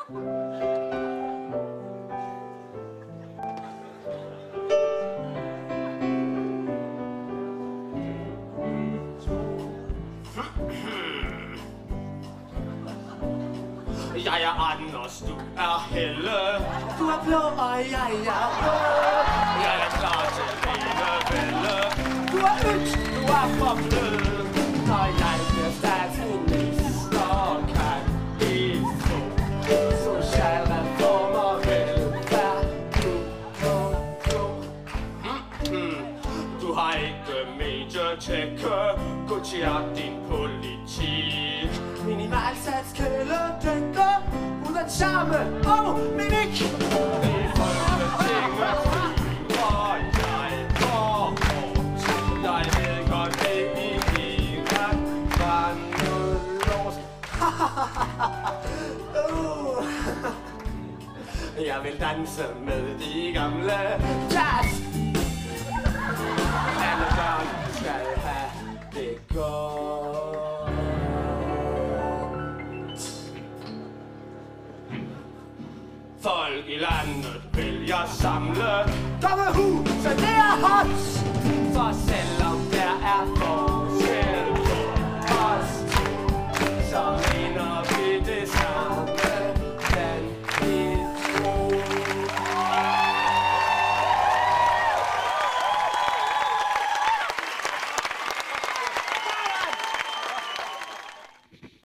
Jeg er Anders, du er Helle. Du er blå, og jeg er rød. Jeg er klar til enevælde. Du er yt, Du er for blød. og jeg bliver statsminister. Kan ikke få socialreformer velfærd. Du har ikke medietjekke. Gå til din politik. Minimalsats kæledække. Uden charme og mimik. Det er Folketinget styrer jeg for hårdt. Jeg ved godt, det ikke var noget lort. Jeg vil danse med de gamle jazz. Alle børn skal have det godt. Folk i landet vil jeg samle. Dummehus, så det er hot. For